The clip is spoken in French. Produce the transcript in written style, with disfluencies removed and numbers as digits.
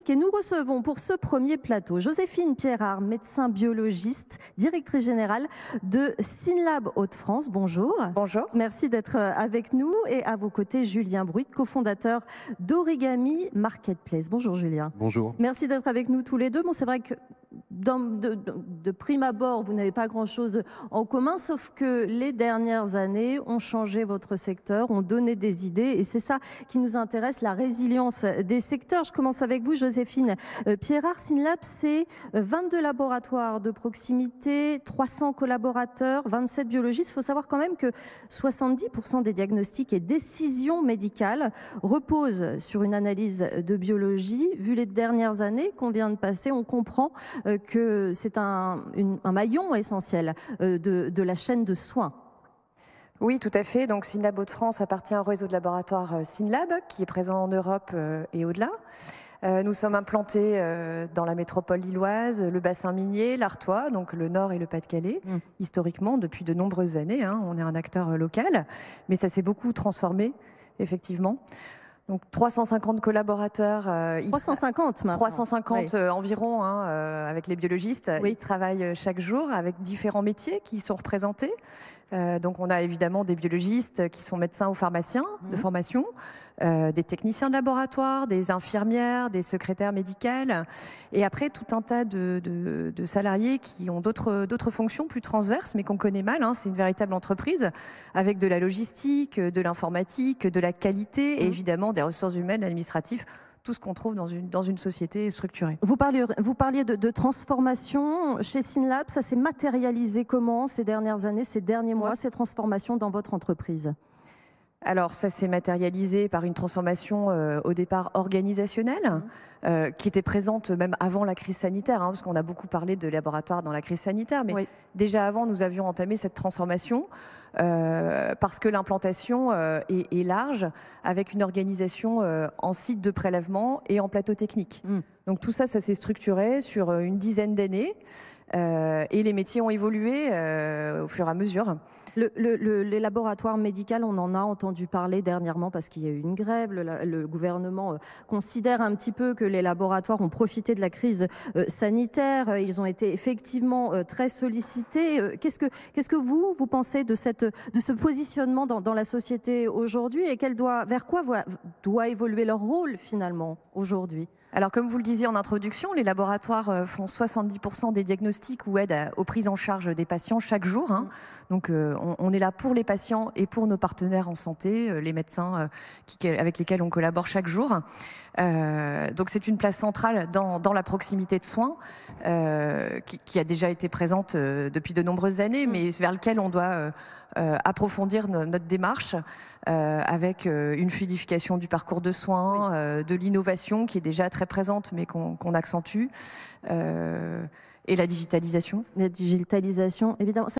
Et nous recevons pour ce premier plateau Joséphine Pierrard, médecin biologiste, directrice générale de Synlab Hauts-de-France. Bonjour. Bonjour. Merci d'être avec nous. Et à vos côtés, Julien Bruit, cofondateur d'Origami Marketplace. Bonjour Julien. Bonjour. Merci d'être avec nous tous les deux. Bon, c'est vrai que de prime abord, vous n'avez pas grand-chose en commun, sauf que les dernières années ont changé votre secteur, ont donné des idées, et c'est ça qui nous intéresse, la résilience des secteurs. Je commence avec vous, Joséphine Pierrard. Synlab, c'est 22 laboratoires de proximité, 300 collaborateurs, 27 biologistes. Il faut savoir quand même que 70% des diagnostics et décisions médicales reposent sur une analyse de biologie. Vu les dernières années qu'on vient de passer, on comprend que c'est un maillon essentiel de la chaîne de soins. Oui, tout à fait. Donc Synlab Hauts-de-France appartient au réseau de laboratoires Synlab, qui est présent en Europe et au-delà. Nous sommes implantés dans la métropole lilloise, le bassin minier, l'Artois, donc le Nord et le Pas-de-Calais, historiquement, depuis de nombreuses années. On est un acteur local, mais ça s'est beaucoup transformé, effectivement. Donc 350 collaborateurs. 350 maintenant. 350 environ, avec les biologistes. Oui. Ils travaillent chaque jour avec différents métiers qui sont représentés. Donc on a évidemment des biologistes qui sont médecins ou pharmaciens de formation, des techniciens de laboratoire, des infirmières, des secrétaires médicales, et après tout un tas de salariés qui ont d'autres fonctions plus transverses, mais qu'on connaît mal. C'est une véritable entreprise avec de la logistique, de l'informatique, de la qualité et évidemment des ressources humaines, administratives. Tout ce qu'on trouve dans une société structurée. Vous parliez de transformation chez Synlab. Ça s'est matérialisé comment ces dernières années, ces derniers mois, ces transformations dans votre entreprise? Alors ça s'est matérialisé par une transformation au départ organisationnelle qui était présente même avant la crise sanitaire, parce qu'on a beaucoup parlé de laboratoires dans la crise sanitaire, mais déjà avant nous avions entamé cette transformation parce que l'implantation est large avec une organisation en site de prélèvement et en plateau technique. Donc tout ça, ça s'est structuré sur une dizaine d'années et les métiers ont évolué au fur et à mesure. Les laboratoires médicaux, on en a entendu parler dernièrement parce qu'il y a eu une grève. Le gouvernement considère un petit peu que les laboratoires ont profité de la crise sanitaire. Ils ont été effectivement très sollicités. Qu'est-ce que vous pensez de ce positionnement dans la société aujourd'hui et vers quoi doit évoluer leur rôle finalement aujourd'hui? Alors, comme vous le disiez en introduction, les laboratoires font 70% des diagnostics ou aident aux prises en charge des patients chaque jour. Donc, on est là pour les patients et pour nos partenaires en santé, les médecins avec lesquels on collabore chaque jour. Donc, c'est une place centrale dans la proximité de soins qui a déjà été présente depuis de nombreuses années, mais vers lequel on doit approfondir notre démarche avec une fluidification du parcours de soins, de l'innovation qui est déjà très présente mais qu'on accentue, et la digitalisation. La digitalisation, évidemment.